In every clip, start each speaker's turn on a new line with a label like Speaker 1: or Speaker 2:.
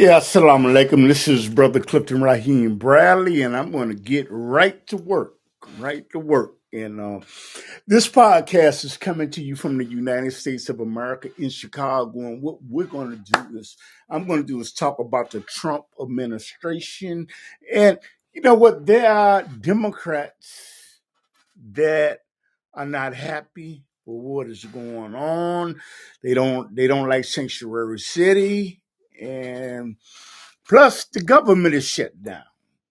Speaker 1: Yeah, assalamu alaikum. This is Brother Clifton Raheem Bradley, and I'm going to get right to work. Right to work. And this podcast is coming to you from the United States of America in Chicago. And what we're going to do is, I'm going to do is talk about the Trump administration. And you know what? There are Democrats that are not happy with what is going on. They don't like Sanctuary City, and plus the government is shut down.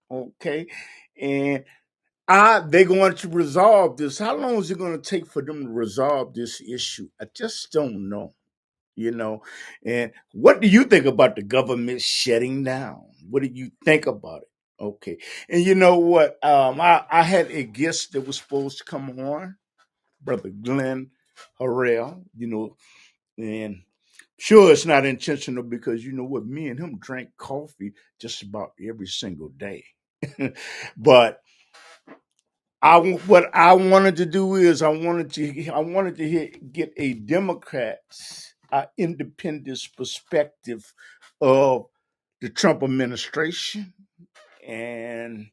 Speaker 1: Okay, and they're going to resolve this. How long is it going to take for them to resolve this issue? I just don't know. You know, and what do you think about the government shutting down? What do you think about it? Okay, and you know what? I had a guest that was supposed to come on, Brother Glenn Harrell. And sure, it's not intentional because you know what? Me and him drank coffee just about every single day. But what I wanted to do is get a Democrat's independent perspective of the Trump administration, and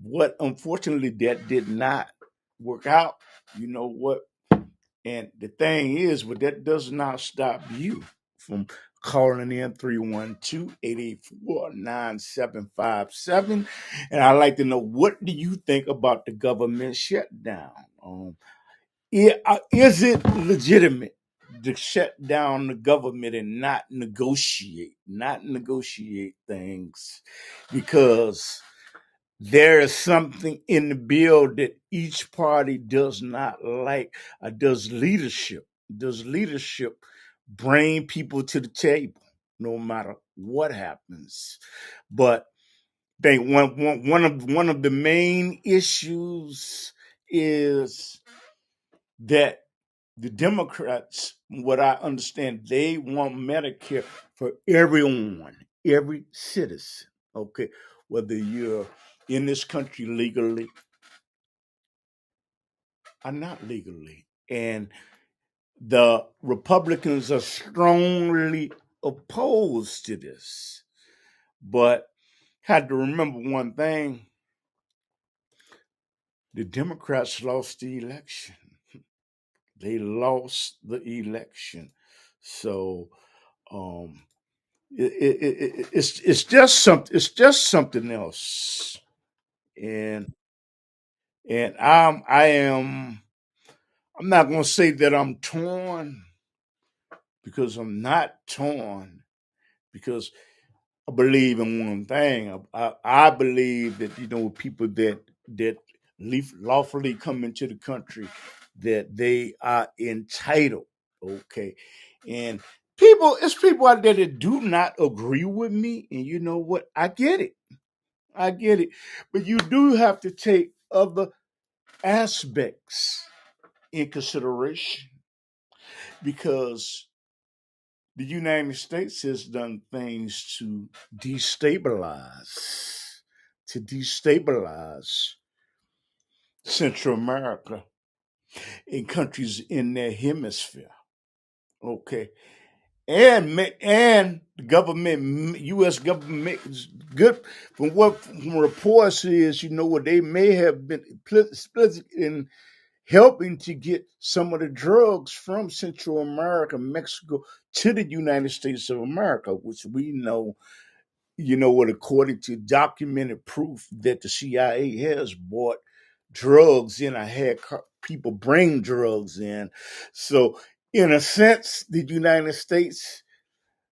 Speaker 1: what unfortunately that did not work out. You know what? And the thing is, but that does not stop you from calling in 312-884-9757. And I'd like to know, what do you think about the government shutdown? Is it legitimate to shut down the government and not negotiate things? Because there is something in the bill that each party does not like. Does leadership bring people to the table no matter what happens? But they one of the main issues is that the Democrats, what I understand, they want Medicare for everyone, every citizen. Okay, whether you're in this country legally or not legally, and the Republicans are strongly opposed to this. But had to remember one thing: the Democrats lost the election. They lost the election, so um, it's just something else. And and I'm not going to say that I'm torn, because I'm not torn, because I believe in one thing. I believe that people that lawfully come into the country, that they are entitled. Okay, and it's people out there that do not agree with me, and you know what? I get it, but you do have to take other aspects in consideration, because the United States has done things to destabilize Central America and countries in their hemisphere. Okay, and the government, U.S. government, is good from reports is, what they may have been split in helping to get some of the drugs from Central America, Mexico, to the United States of America, which we know, what, according to documented proof, that the CIA has bought drugs in. I had people bring drugs in. So, in a sense, the United States,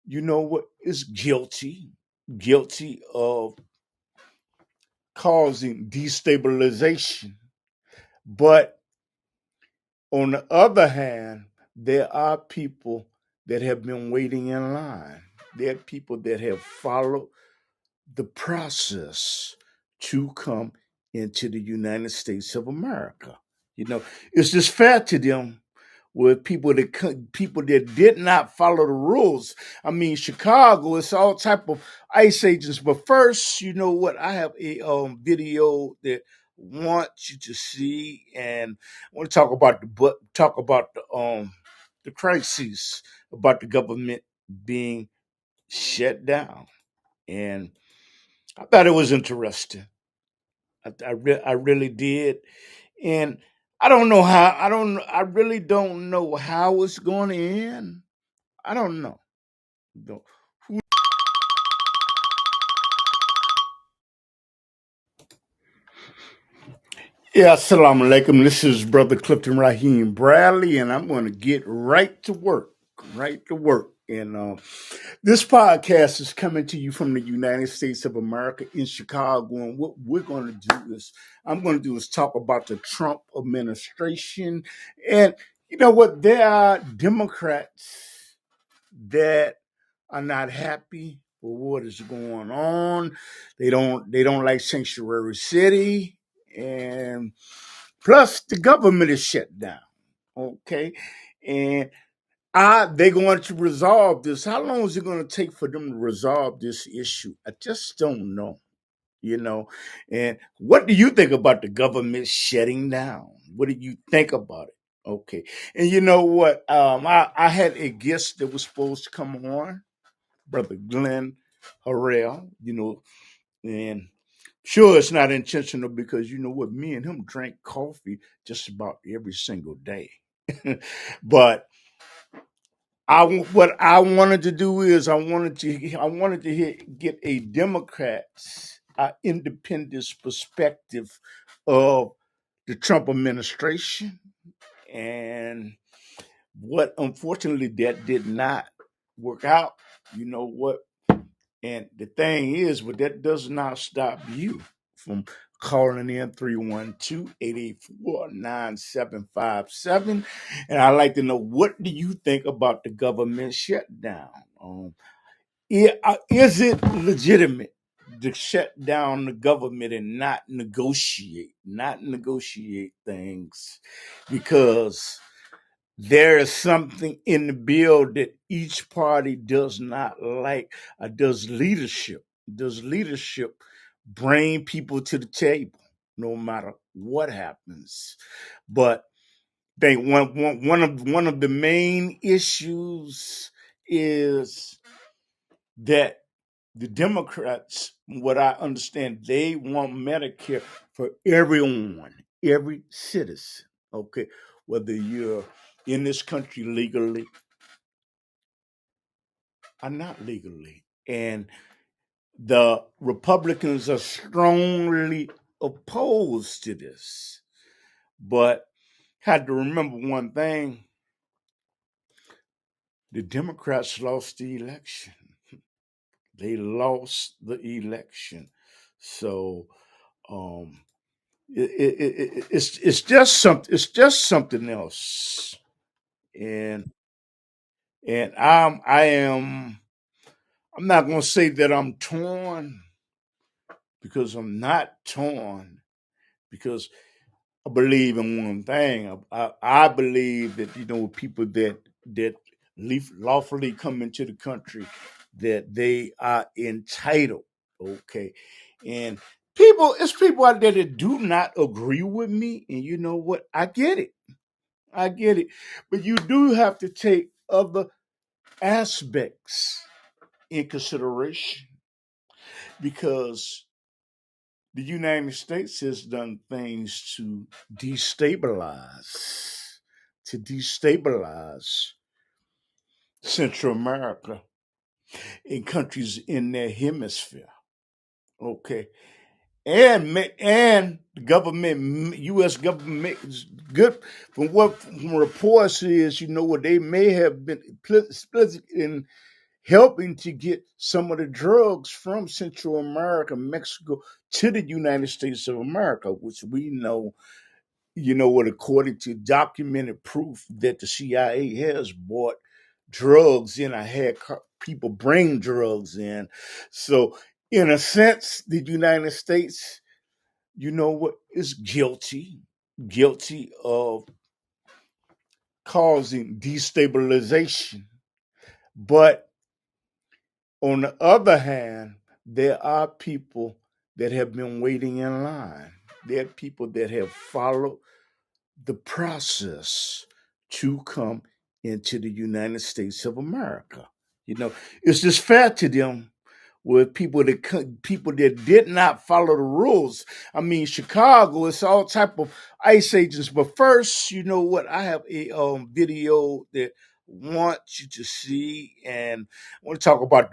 Speaker 1: is guilty of causing destabilization. But on the other hand, there are people that have been waiting in line. There are people that have followed the process to come into the United States of America. You know, it's just fair to them with people that did not follow the rules. I mean, Chicago, it's all type of ICE agents. But first, you know what? I have a video that I want you to see, and I want to talk about the crises, about the government being shut down. and I thought it was interesting. I really did, and I don't know how. I really don't know how it's going to end. I don't know. Though. Yeah, assalamu alaikum. This is Brother Clifton Raheem Bradley, and I'm going to get right to work. Right to work. And this podcast is coming to you from the United States of America in Chicago. And what we're going to do is, I'm going to do is talk about the Trump administration. And you know what? There are Democrats that are not happy with what is going on. They don't like Sanctuary City, and plus the government is shut down. Okay, and they're going to resolve this. How long is it going to take for them to resolve this issue? I just don't know. You know, and what do you think about the government shutting down? What do you think about it? Okay, and you know what? I had a guest that was supposed to come on, Brother Glenn Harrell. And sure, it's not intentional because you know what? Me and him drank coffee just about every single day. But what I wanted to do is get a Democrat's independent perspective of the Trump administration, and what unfortunately that did not work out. You know what? And the thing is, but that does not stop you from calling in 312-884-9757. And I'd like to know, what do you think about the government shutdown? Is it legitimate to shut down the government and not negotiate things? Because there is something in the bill that each party does not like. Does leadership bring people to the table no matter what happens? But they one of the main issues is that the Democrats, what I understand, they want Medicare for everyone, every citizen. Okay, whether you're in this country legally or not legally, and the Republicans are strongly opposed to this. But had to remember one thing: the Democrats lost the election. They lost the election, so um, it's just something. It's just something else, and I am. I'm not going to say that I'm torn because I'm not torn because I believe in one thing. I believe that people that lawfully come into the country, that they are entitled. Okay, and it's people out there that do not agree with me, and you know what? I get it. I get it. But you do have to take other aspects in consideration because the United States has done things to destabilize Central America and countries in their hemisphere. Okay. And the government, U.S. government is good from reports is, what they may have been split in helping to get some of the drugs from Central America, Mexico, to the United States of America, which we know, what, according to documented proof that the CIA has bought drugs in. I had people bring drugs in. So, in a sense, the United States, is guilty of causing destabilization. But on the other hand, there are people that have been waiting in line. There are people that have followed the process to come into the United States of America. It's just fair to them with people that did not follow the rules. I mean, Chicago, it's all type of ICE agents. But first, you know what? I have a video that I want you to see, and I want to talk about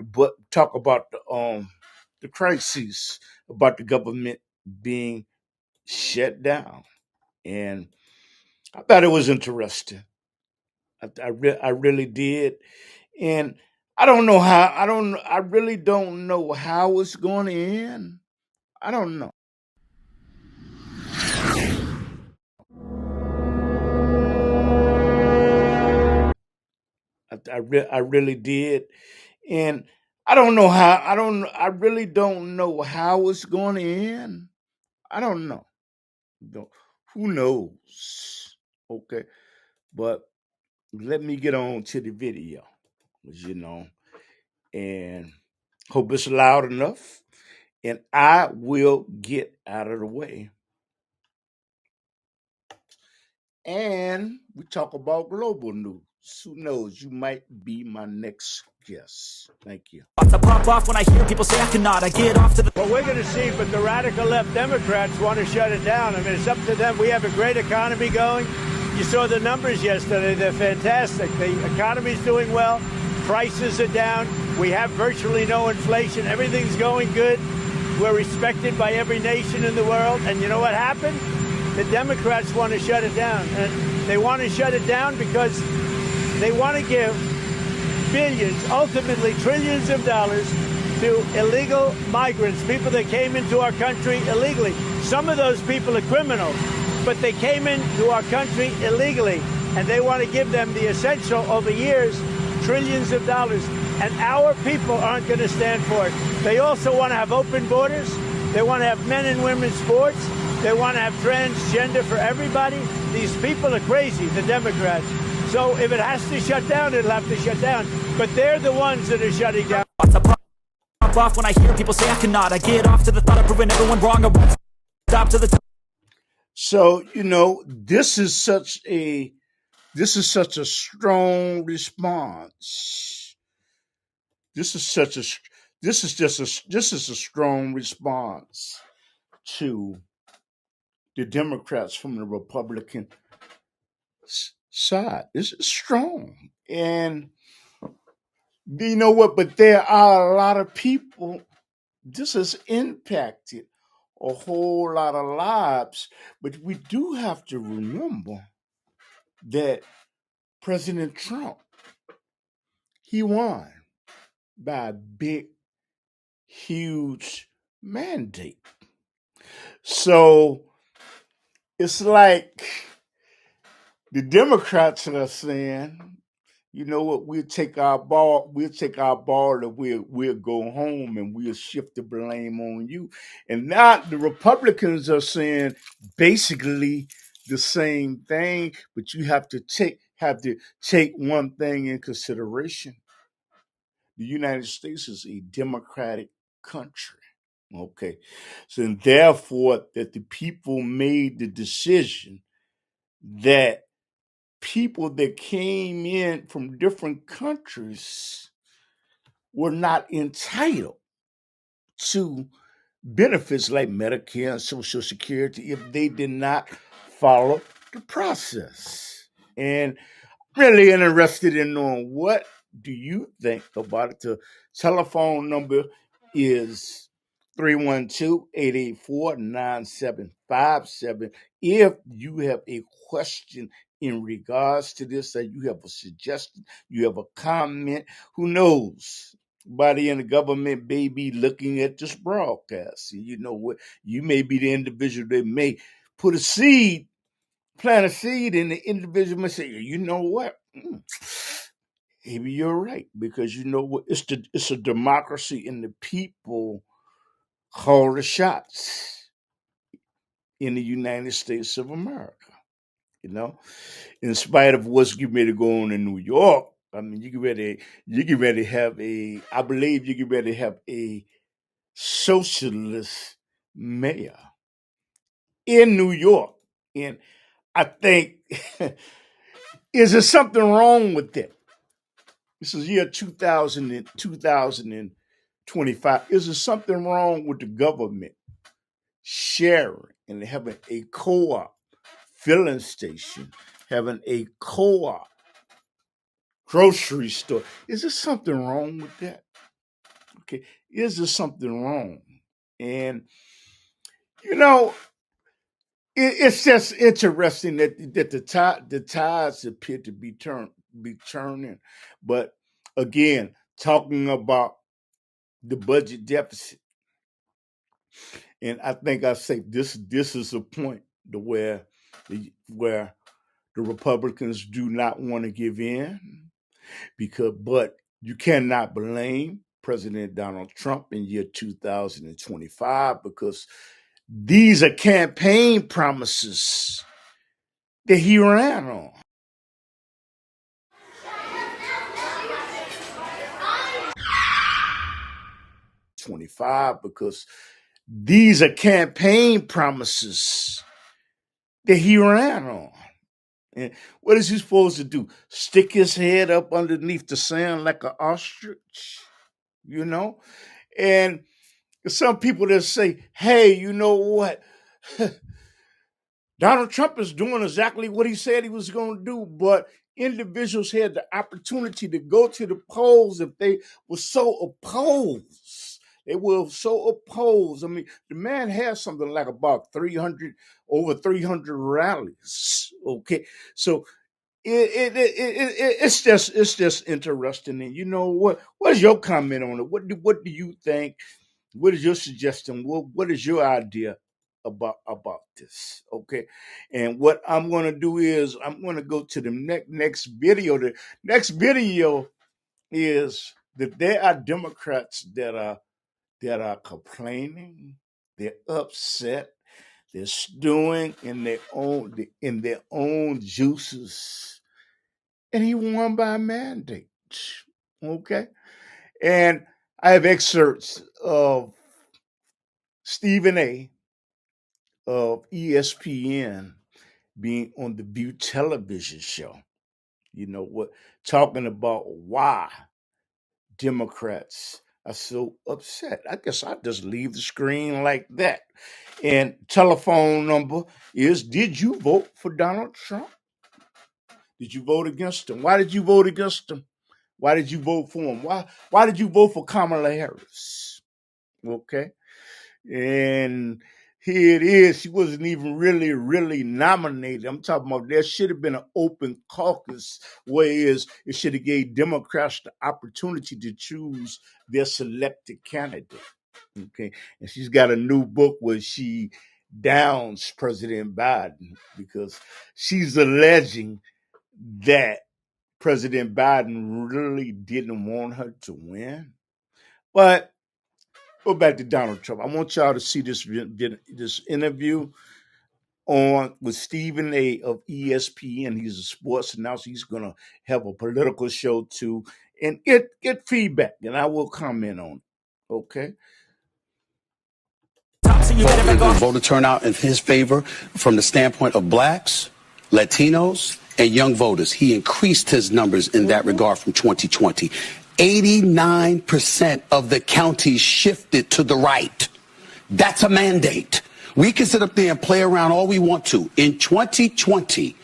Speaker 1: the crises about the government being shut down, and I thought it was interesting. I really did, and I don't know how. I really don't know how it's going to end. I don't know. I really did, and I don't know how. I don't. I really don't know how it's going to end. I don't know. No- Who knows? Okay, but let me get on to the video. You know, and hope it's loud enough, and I will get out of the way. And we talk about global news. Who knows? You might be my next guest. Thank you.
Speaker 2: To pop off when I hear people say I cannot. I get off to the.
Speaker 3: Well, we're going to see, but the radical left Democrats want to shut it down. I mean, it's up to them. We have a great economy going. You saw the numbers yesterday. They're fantastic. The economy's doing well. Prices are down. We have virtually no inflation. Everything's going good. We're respected by every nation in the world. And you know what happened? The Democrats want to shut it down. And they want to shut it down because they want to give billions, ultimately trillions of dollars to illegal migrants, people that came into our country illegally. Some of those people are criminals, but they came into our country illegally, and they want to give them the essential over years, trillions of dollars. And our people aren't going to stand for it. They also want to have open borders. They want to have men and women's sports. They want to have transgender for everybody. These people are crazy, the Democrats. So if it has to shut down, it'll have to shut down. But they're the ones that are shutting down.
Speaker 2: To pop off when I hear people say I cannot. I get off to the thought of proving everyone wrong. I won't stop to the.
Speaker 1: So this is such a strong response. This is such a this is a strong response to the Democrats from the Republican side. This is strong, and you know what? But there are a lot of people. This has impacted a whole lot of lives, but we do have to remember that President Trump, he won by a big, huge mandate. So it's like the Democrats are saying, you know what, we'll take our ball and we'll go home and we'll shift the blame on you. And now the Republicans are saying basically the same thing, but you have to take one thing in consideration. The United States is a democratic country. Okay. So and therefore that the people made the decision that people that came in from different countries were not entitled to benefits like Medicare and Social Security if they did not follow the process. And really interested in knowing what do you think about it. The telephone number is 312-884-9757. If you have a question in regards to this, or you have a suggestion, you have a comment, who knows? Somebody in the government may be looking at this broadcast. You know what? You may be the individual that may put a seed, plant a seed, and the individual may say, you know what? Maybe you're right, because you know what? It's a democracy, and the people call the shots in the United States of America. You know, in spite of what's getting ready to go on in New York, I mean, you get ready to have I believe you get ready to have a socialist mayor in New York, and I think is there something wrong with that? This is year 2000, 25. Is there something wrong with the government sharing and having a co-op filling station, having a co-op grocery store? Is there something wrong with that? Okay. Is there something wrong? And you know, it's just interesting that the tides appear to be turning. But again, talking about the budget deficit, and I think I say this is a point to where the Republicans do not want to give in, but you cannot blame President Donald Trump in year 2025 because these are campaign promises that he ran on. 25 because these are campaign promises that he ran on. And what is he supposed to do? Stick his head up underneath the sand like an ostrich? You know? And some people that say, hey, you know what? Donald Trump is doing exactly what he said he was going to do, but individuals had the opportunity to go to the polls if they were so opposed. They were so opposed. I mean, the man has something like about 300, over 300 rallies. Okay. So it's just interesting. And you know what is your comment on it? What do you think? What is your suggestion? What is your idea about this? Okay, and what I'm going to do is I'm going to go to the next video. The next video is that there are Democrats that are complaining. They're upset. They're stewing in their own juices, and he won by mandate. Okay, and I have excerpts of Stephen A. of ESPN being on the View television show. You know what? Talking about why Democrats are so upset. I guess I'll just leave the screen like that. And telephone number is: did you vote for Donald Trump? Did you vote against him? Why did you vote against him? Why did you vote for him? Why did you vote for Kamala Harris? Okay. And here it is. She wasn't even really nominated. I'm talking about there should have been an open caucus where it should have gave Democrats the opportunity to choose their selected candidate. Okay. And she's got a new book where she downs President Biden because she's alleging that President Biden really didn't want her to win. But go back to Donald Trump. I want y'all to see this interview on with Stephen A. of ESPN. He's a sports announcer. He's gonna have a political show too, and get feedback, and I will comment on it. Okay.
Speaker 4: Voter turnout in his favor from the standpoint of blacks, Latinos, and young voters. He increased his numbers in that regard from 2020. 89% of the counties shifted to the right. That's a mandate. We can sit up there and play around all we want to. In 2020,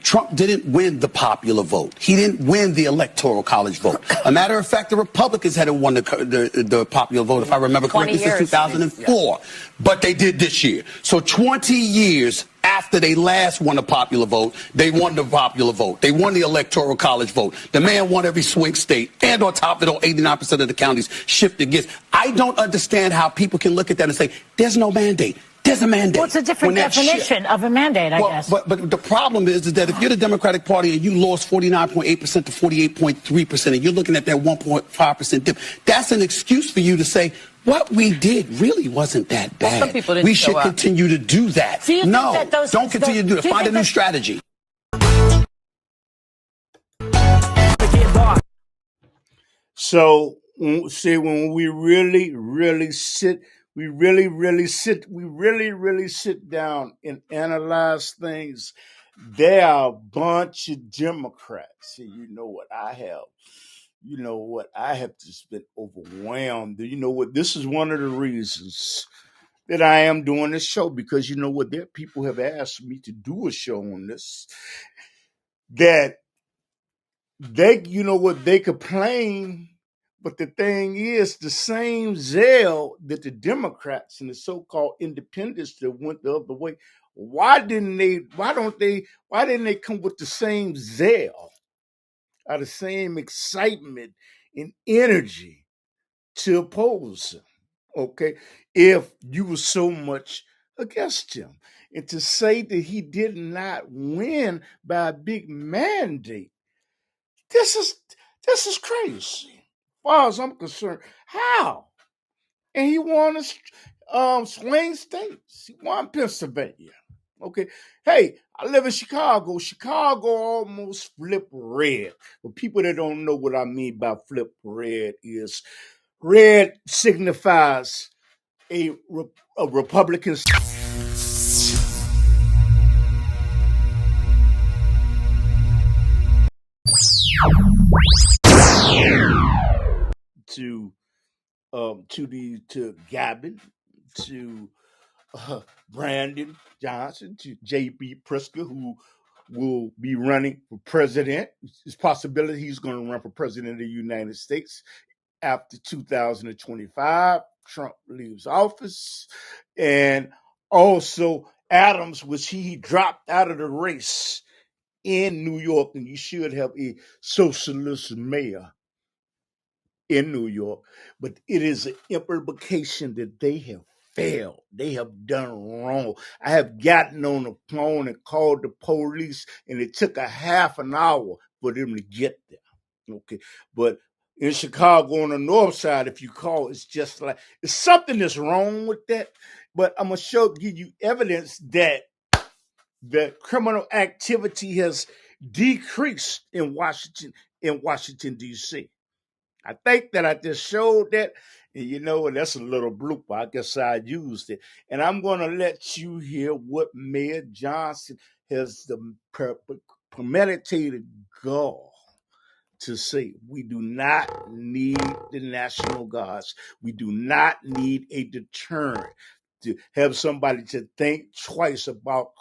Speaker 4: Trump didn't win the popular vote. He didn't win the electoral college vote. A matter of fact, the Republicans hadn't won the popular vote, if I remember correctly, since 2004. Yeah. But they did this year. So 20 years after they last won a popular vote, they won the popular vote. They won the electoral college vote. The man won every swing state. And on top of it, all 89% of the counties shifted against. I don't understand how people can look at that and say, there's no mandate. There's a mandate.
Speaker 5: Well, it's a different definition of a mandate, I guess.
Speaker 4: But the problem is that if you're the Democratic Party and you lost 49.8% to 48.3%, and you're looking at that 1.5% dip, that's an excuse for you to say, what we did really wasn't that bad.
Speaker 5: Well, some people didn't
Speaker 4: we should continue to do that. No, don't continue to do it. Find a new strategy.
Speaker 1: So, see, when we really sit down and analyze things, there are a bunch of Democrats. And you know what? I have you know what, I have just been overwhelmed. You know what, this is one of the reasons that I am doing this show, because you know what, there people have asked me to do a show on this, that they, you know what, they complain, but the thing is, the same zeal that the Democrats and the so-called independents that went the other way, why didn't they come with the same zeal or the same excitement and energy to oppose him? Okay, if you were so much against him, and to say that he did not win by a big mandate, this is this is crazy. As far as I'm concerned, how? And he won swing states. He won Pennsylvania. Okay. Hey, I live in Chicago. Chicago almost flipped red. For people that don't know what I mean by flip red, is red signifies a, a Republican to to Gavin, to Brandon Johnson, to J.B. Pritzker, who will be running for president. It's possibility he's going to run for president of the United States after 2025. Trump leaves office. And also Adams, which he dropped out of the race in New York, and you should have a socialist mayor in New York, but it is an implication that they have failed. They have done wrong. I have gotten on the phone and called the police, and it took a half an hour for them to get there. Okay, but in Chicago on the north side, if you call, it's just like it's something that's wrong with that. But I'm gonna give you evidence that the criminal activity has decreased in Washington D.C. I think that I just showed that, and you know, and that's a little blooper. I guess I used it, and I'm going to let you hear what Mayor Johnson has the premeditated gall to say. We do not need the National Guards. We do not need a deterrent to have somebody to think twice about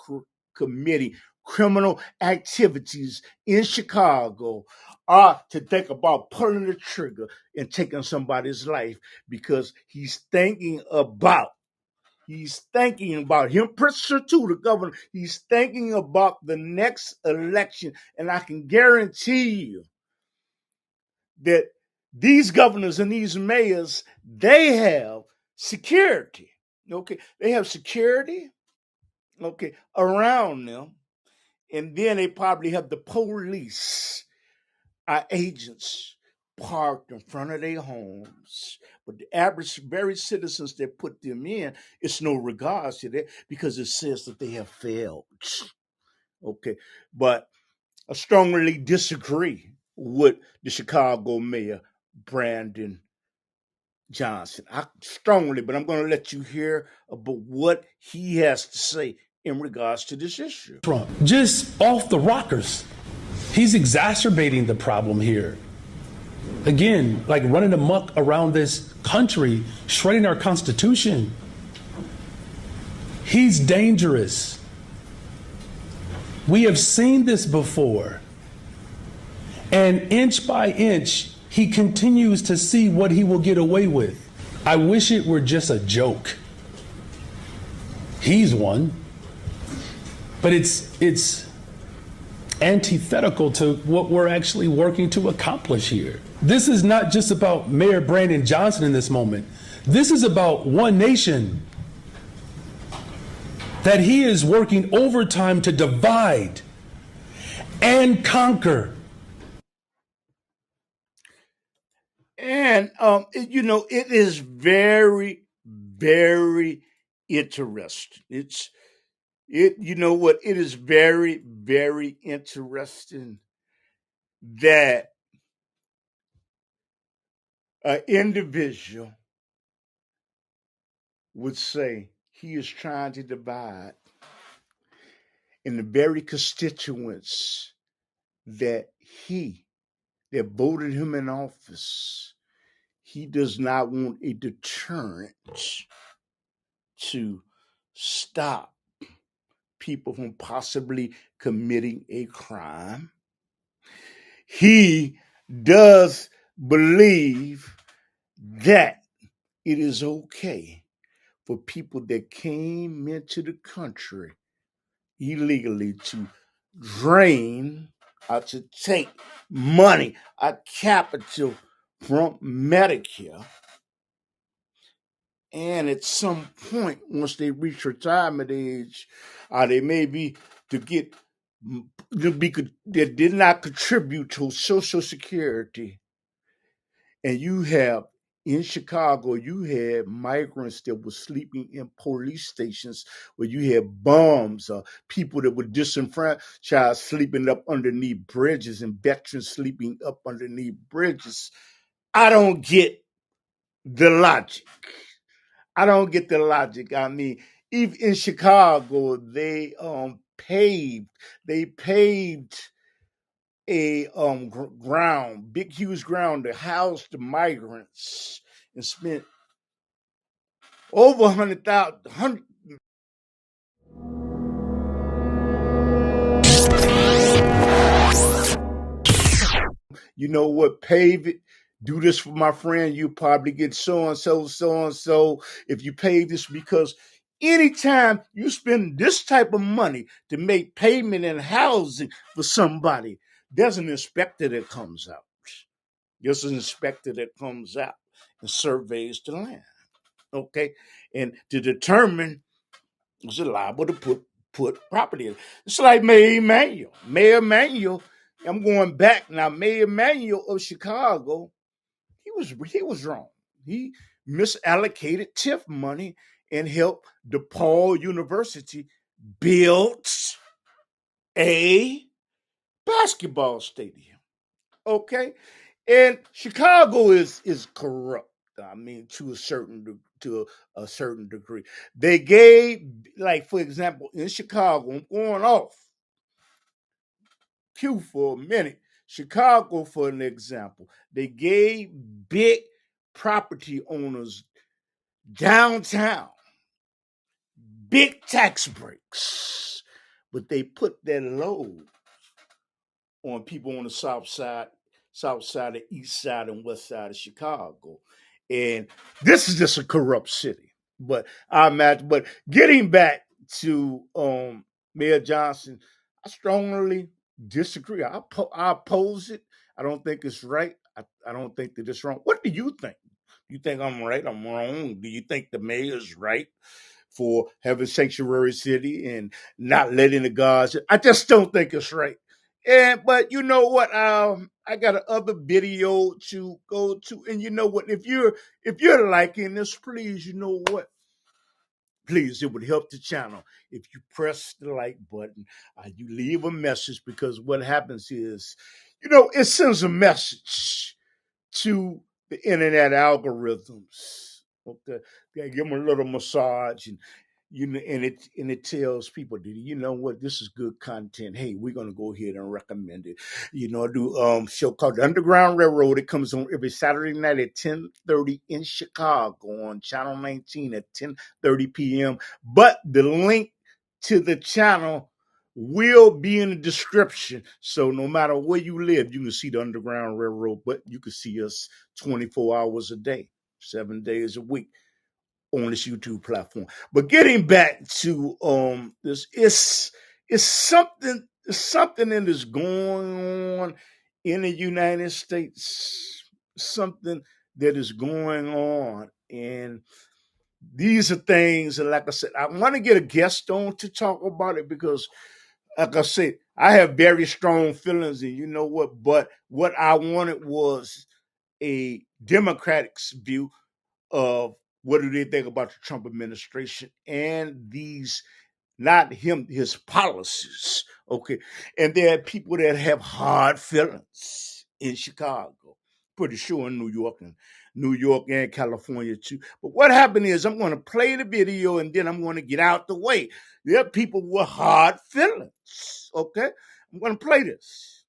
Speaker 1: committing criminal activities in Chicago, or to think about pulling the trigger and taking somebody's life, because he's thinking about him, Pritzker too, the governor. He's thinking about the next election, and I can guarantee you that these governors and these mayors, they have security. Okay, they have security. Okay, around them, and then they probably have the police, agents parked in front of their homes. But the average, very citizens that put them in, it's no regards to that, because it says that they have failed. Okay, but I strongly disagree with the Chicago mayor, Brandon Johnson. I strongly, but I'm going to let you hear about what he has to say in regards to this issue.
Speaker 6: Trump, just off the rockers. He's exacerbating the problem here. Again, like running amok around this country, shredding our Constitution. He's dangerous. We have seen this before. And inch by inch, he continues to see what he will get away with. I wish it were just a joke. He's one. But it's antithetical to what we're actually working to accomplish here. This is not just about Mayor Brandon Johnson in this moment. This is about one nation that he is working overtime to divide and conquer.
Speaker 1: And it is very, very interesting. It is very, very interesting that an individual would say he is trying to divide in the very constituents that he that voted him in office, he does not want a deterrent to stop people from possibly committing a crime. He does believe that it is okay for people that came into the country illegally to drain or to take money, a capital from Medicare. And at some point, once they reach retirement age, they may be to get that did not contribute to Social Security. And you have in Chicago, you had migrants that were sleeping in police stations where you had bums, people that were disenfranchised sleeping up underneath bridges, and veterans sleeping up underneath bridges. I don't get the logic. I don't get the logic. I mean, even in Chicago, they paved a ground, big huge ground to house the migrants, and spent over 100,000. You know what? Pave it. Do this for my friend. You probably get so and so, so and so. If you pay this, because anytime you spend this type of money to make payment and housing for somebody, there's an inspector that comes out. There's an inspector that comes out and surveys the land. Okay, and to determine is it liable to put property in. It's like Mayor Emanuel. Mayor Emanuel, I'm going back now. Mayor Emanuel of Chicago, he was wrong. He misallocated TIF money and helped DePaul University build a basketball stadium. Okay, and Chicago is corrupt. I mean, to a certain degree. They gave, like for example, in Chicago. I'm going off cue for a minute. Chicago, for an example, they gave big property owners downtown big tax breaks, but they put that load on people on the south side, the east side, and west side of Chicago. And this is just a corrupt city. But I imagine, but getting back to Mayor Johnson, I strongly disagree. I oppose it. I don't think it's right. I don't think that it's wrong. What do you think? You think I'm right? I'm wrong? Do you think the mayor's right for having sanctuary city and not letting the gods? I just don't think it's right. And but you know what? I got another video to go to, and you know what? If you're liking this, please, you know what? Please, it would help the channel if you press the like button. You leave a message, because what happens is, it sends a message to the internet algorithms. Okay, give them a little massage, and it tells people, you know what, this is good content. Hey, we're gonna go ahead and recommend it. I do show called The Underground Railroad. It comes on every Saturday night at 10:30 in Chicago on Channel 19 at 10:30 p.m. But the link to the channel will be in the description. So no matter where you live, you can see the Underground Railroad, but you can see us 24 hours a day, 7 days a week on this YouTube platform. But getting back to this, it's something that is going on in the United States, something that is going on. And these are things, and like I said, I want to get a guest on to talk about it, because like I said, I have very strong feelings, and you know what? But what I wanted was a Democratic's view of what do they think about the Trump administration and these, not him, his policies. Okay. And there are people that have hard feelings in Chicago, pretty sure in New York and California too. But what happened is, I'm going to play the video and then I'm going to get out the way. There are people with hard feelings. Okay. I'm going to play this.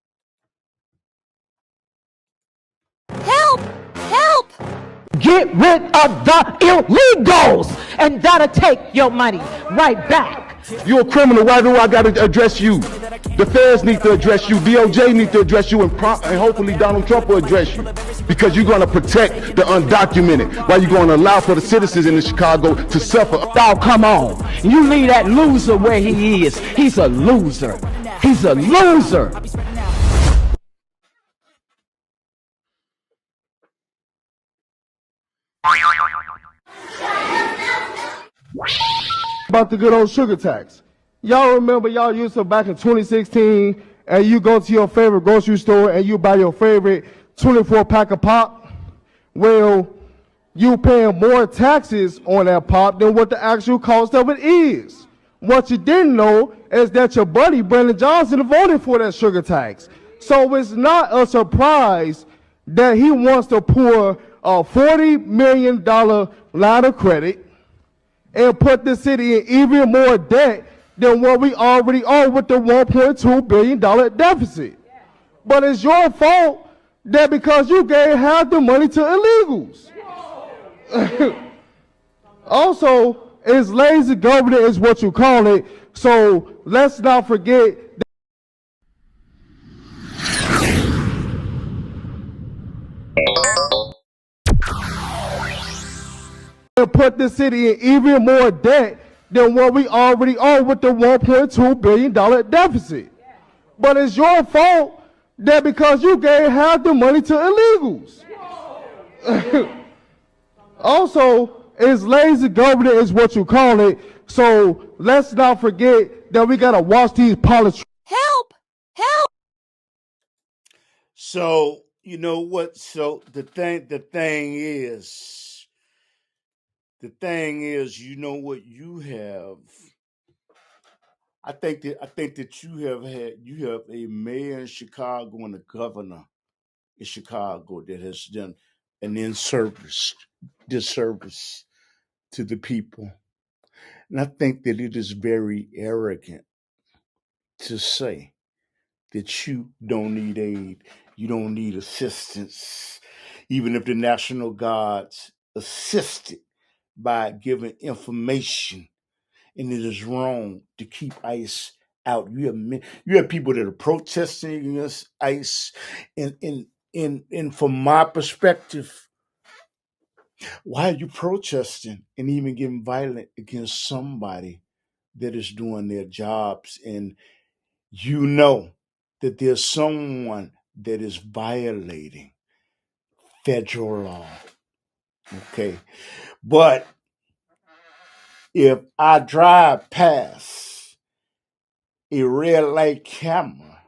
Speaker 7: get rid of the illegals, and that'll take your money right back.
Speaker 8: You're a criminal. Why do I got to address you? The feds need to address you. DOJ need to address you, and hopefully Donald Trump will address you, because you're going to protect the undocumented while you're going to allow for the citizens in Chicago to suffer.
Speaker 7: Oh, come on. You leave that loser where he is. He's a loser. He's a loser.
Speaker 8: About the good old sugar tax. Y'all remember y'all used to back in 2016, and you go to your favorite grocery store and you buy your favorite 24 pack of pop? Well, you paying more taxes on that pop than what the actual cost of it is. What you didn't know is that your buddy Brandon Johnson voted for that sugar tax. So it's not a surprise that he wants to pour a $40 million line of credit and put the city in even more debt than what we already are with the $1.2 billion deficit. But it's your fault that because you gave half the money to illegals. Also, it's lazy government is what you call it. So let's not forget and put the city in even more debt than what we already are with the $1.2 billion deficit. But it's your fault that because you gave half the money to illegals. Also, it's lazy government is what you call it. So let's not forget that we got to watch these politics.
Speaker 5: Help! Help!
Speaker 1: So, you know what? So the thing is, you know what you have. I think that you have a mayor in Chicago and a governor in Chicago that has done an disservice to the people. And I think that it is very arrogant to say that you don't need aid, you don't need assistance, even if the National Guards assisted by giving information, and it is wrong to keep ICE out. You have people that are protesting against ICE, and from my perspective, why are you protesting and even getting violent against somebody that is doing their jobs? And you know that there's someone that is violating federal law. Okay. But if I drive past a red light camera,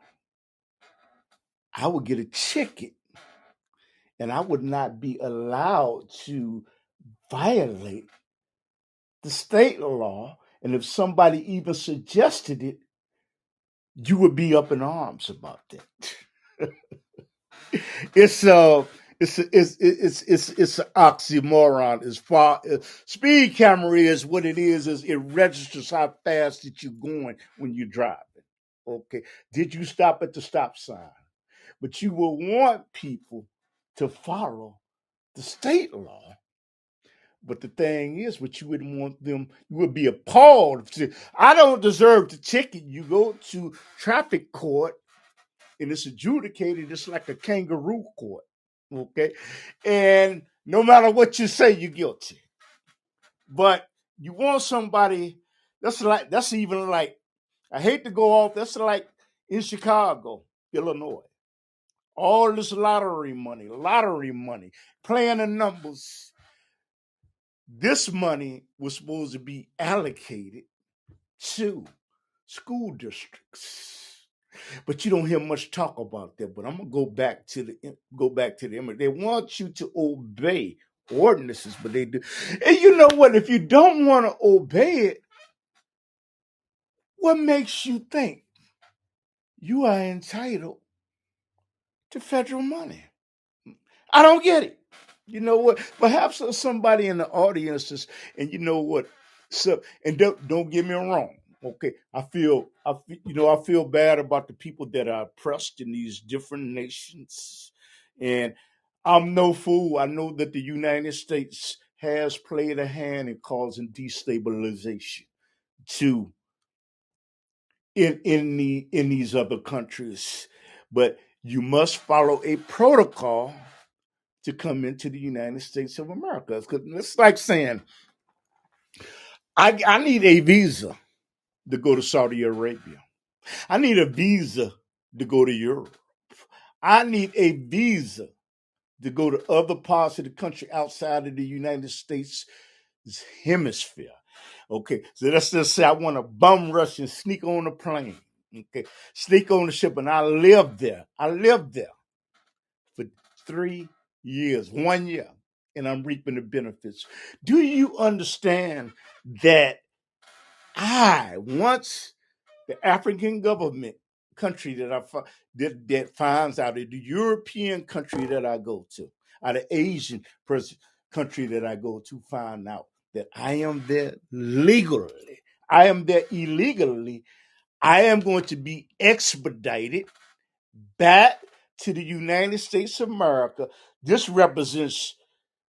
Speaker 1: I would get a ticket and I would not be allowed to violate the state law. And if somebody even suggested it, you would be up in arms about that. it's it's an oxymoron. As far as speed camera is, what it is it registers how fast that you're going when you're driving. Okay, did you stop at the stop sign? But you will want people to follow the state law. But the thing is, what you wouldn't want them, you would be appalled. I don't deserve the ticket. You go to traffic court and it's adjudicated. It's like a kangaroo court. Okay. And no matter what you say, you're guilty. But you want somebody, that's even like, I hate to go off, that's like in Chicago, Illinois. All this lottery money, playing the numbers. This money was supposed to be allocated to school districts, but you don't hear much talk about that. But I'm gonna go back to the image. They want you to obey ordinances, but they do. And you know what? If you don't want to obey it, what makes you think you are entitled to federal money? I don't get it. You know what? Perhaps somebody in the audience is, and you know what? So, and don't get me wrong. Okay, I feel bad about the people that are oppressed in these different nations, and I'm no fool. I know that the United States has played a hand in causing destabilization to in these other countries, but you must follow a protocol to come into the United States of America. It's like saying I need a visa to go to Saudi Arabia. I need a visa to go to Europe. I need a visa to go to other parts of the country outside of the United States hemisphere. Okay, so let's just say I want to bum rush and sneak on a plane. Okay, sneak on the ship, and I live there. I lived there for 3 years, 1 year, and I'm reaping the benefits. Do you understand that once the African government country that finds out, of the European country that I go to, or the Asian country that I go to, find out that I am there legally, I am there illegally, I am going to be expedited back to the United States of America. This represents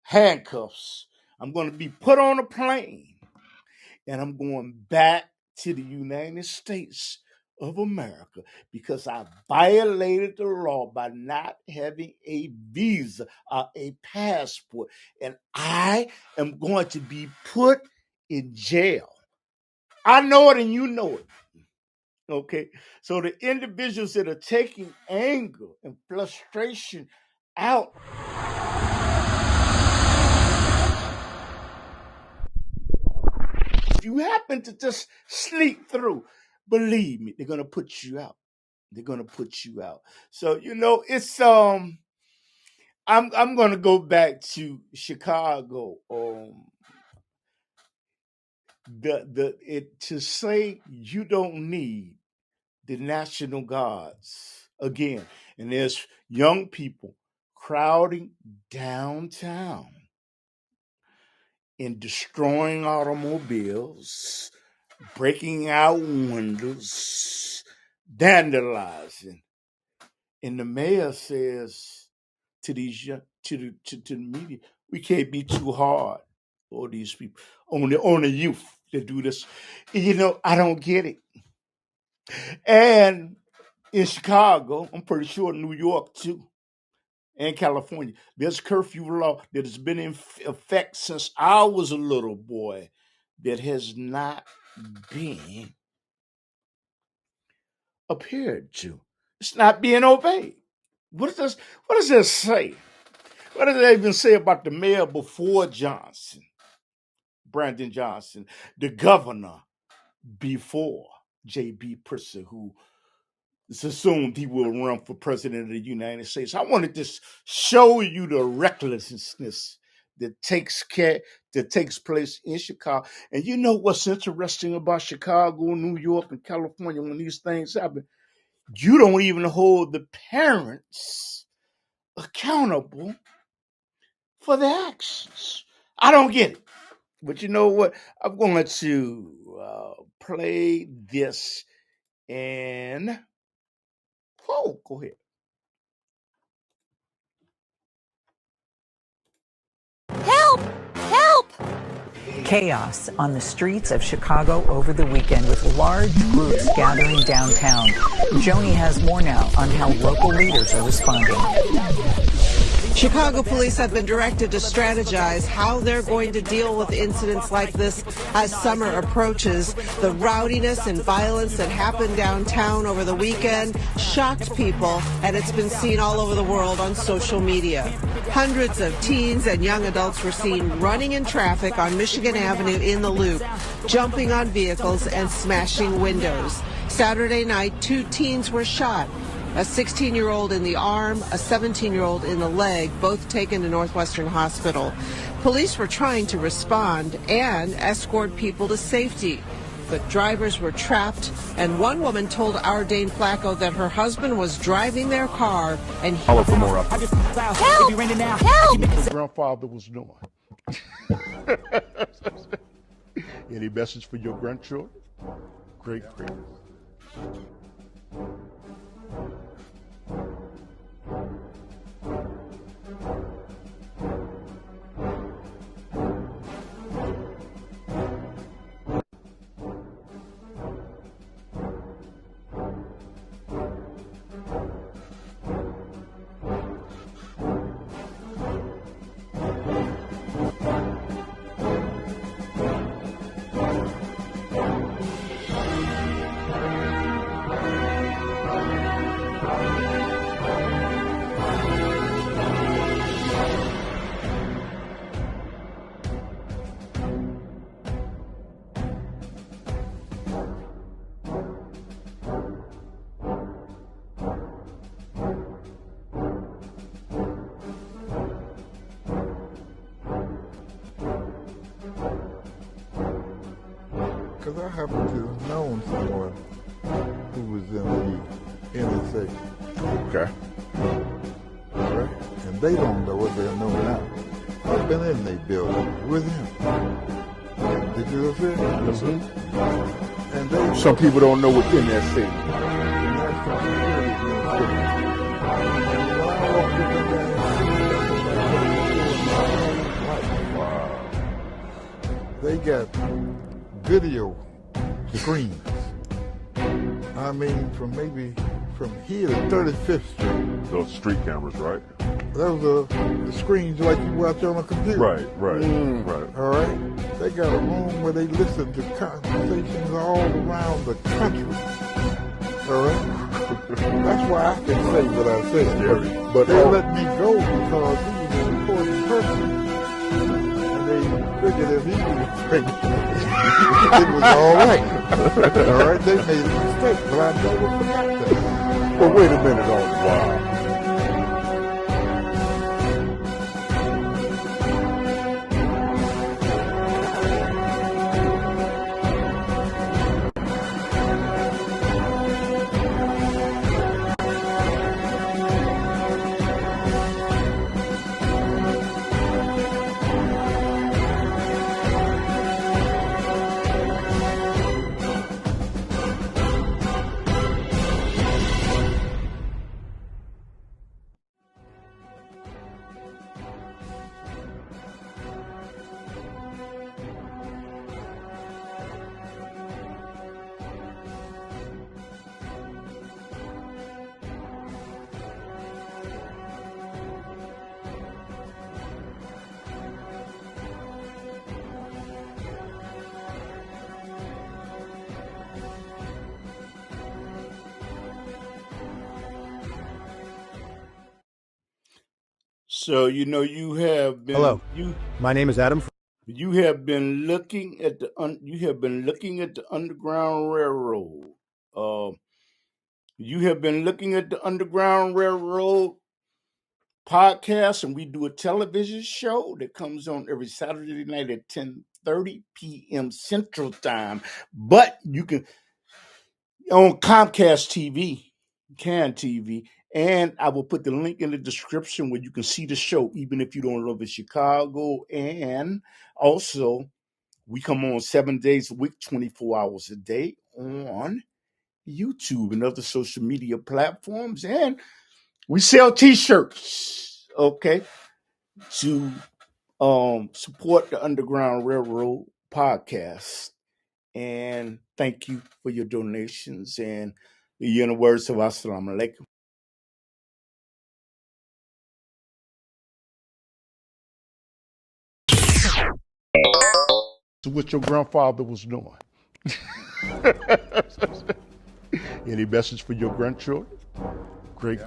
Speaker 1: handcuffs. I'm going to be put on a plane and I'm going back to the United States of America because I violated the law by not having a visa or a passport. And I am going to be put in jail. I know it and you know it. Okay. So the individuals that are taking anger and frustration out, if you happen to just sleep through, believe me, they're gonna put you out. They're gonna put you out. So it's I'm gonna go back to Chicago. To say you don't need the National Guards again, and there's young people crowding downtown and destroying automobiles, breaking out windows, vandalizing. And the mayor says to the media, we can't be too hard on these people, on the youth that do this. I don't get it. And in Chicago, I'm pretty sure New York too, and California, there's curfew law that has been in effect since I was a little boy that has not been adhered to. It's not being obeyed. What does this say? What does it even say about the mayor before Johnson, Brandon Johnson, the governor before J.B. Pritzker, who it's assumed he will run for president of the United States? I wanted to show you the recklessness that takes place in Chicago. And you know what's interesting about Chicago, New York, and California when these things happen? You don't even hold the parents accountable for their actions. I don't get it. But you know what? I'm going to play this and go ahead.
Speaker 5: Help! Help!
Speaker 9: Chaos on the streets of Chicago over the weekend with large groups gathering downtown. Joni has more now on how local leaders are responding.
Speaker 10: Chicago police have been directed to strategize how they're going to deal with incidents like this as summer approaches. The rowdiness and violence that happened downtown over the weekend shocked people, and it's been seen all over the world on social media. Hundreds of teens and young adults were seen running in traffic on Michigan Avenue in the Loop, jumping on vehicles and smashing windows. Saturday night, 2 teens were shot. A 16-year-old in the arm, a 17-year-old in the leg, both taken to Northwestern Hospital. Police were trying to respond and escort people to safety, but drivers were trapped, and one woman told our Dane Flacco that her husband was driving their car and he...
Speaker 5: Help! Help!
Speaker 1: My grandfather was doing. Any message for your grandchildren? Great.
Speaker 11: Because I happen to have known someone who was in the NSA.
Speaker 1: Okay.
Speaker 11: All right? And they don't know what they'll know now. I've been in their building with him. Did you ever see it?
Speaker 1: Yes, sir.
Speaker 11: And they,
Speaker 1: some people don't know what's in that city.
Speaker 11: National Security Administration. And when I walked in there and they got video screens. I mean, from here to 35th Street.
Speaker 12: Those street cameras, right?
Speaker 11: Those are the screens like you watch on a computer.
Speaker 12: Right.
Speaker 11: All right? They got a room where they listen to conversations all around the country. All right? That's why I can say what I said. But they let me go because he was an important person. And they figured if he was pregnant, it was all right. All right? They made a mistake, but I never forgot that.
Speaker 1: Well, wait a minute, wow. So you have been.
Speaker 13: Hello. My name is Adam.
Speaker 1: You have been looking at the Underground Railroad. You have been looking at the Underground Railroad podcast, and we do a television show that comes on every Saturday night at 10:30 p.m. Central Time. But you can on Comcast TV, CAN TV. And I will put the link in the description where you can see the show, even if you don't live in Chicago. And also, we come on 7 days a week, 24 hours a day on YouTube and other social media platforms. And we sell T-shirts, okay, to support the Underground Railroad podcast. And thank you for your donations. And the words of Assalamu Alaikum. What your grandfather was doing. Any message for your grandchildren? Great.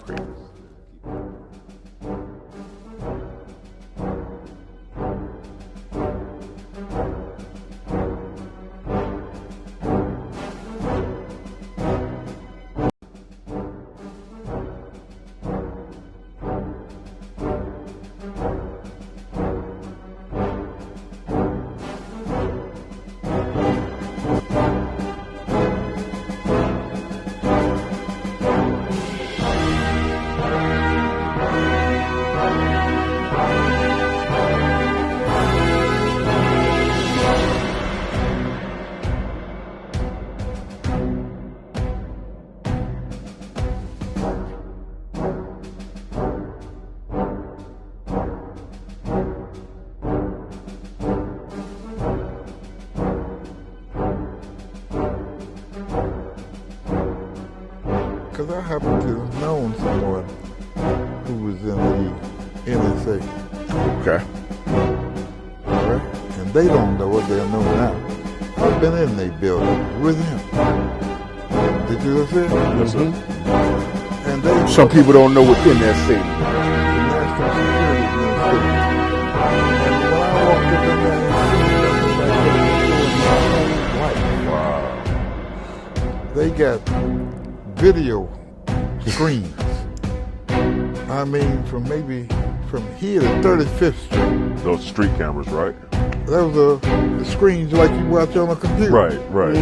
Speaker 11: Because I happen to have known someone who was in the NSA.
Speaker 1: Okay.
Speaker 11: All right? And they don't know what they'll know now. I've been in their building with him. Did you ever see it?
Speaker 1: Yes, sir.
Speaker 11: And they,
Speaker 1: some people don't know what's in that city.
Speaker 11: The National Security Administration. And when I walked in there, they got video screens. I mean, from here to 35th Street.
Speaker 12: Those street cameras, right?
Speaker 11: those are the screens like you watch on a computer.
Speaker 12: Right.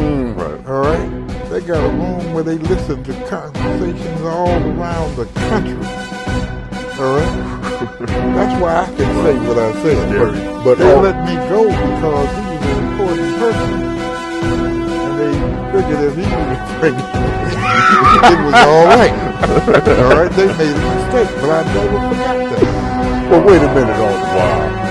Speaker 11: All right? They got a room where they listen to conversations all around the country. All right? That's why I can say what I said. But they let me go because he was an important person. And they figured if he was pregnant, it was all right. All right? They made a mistake, but I never forgot that.
Speaker 12: Well, wait a minute, wow.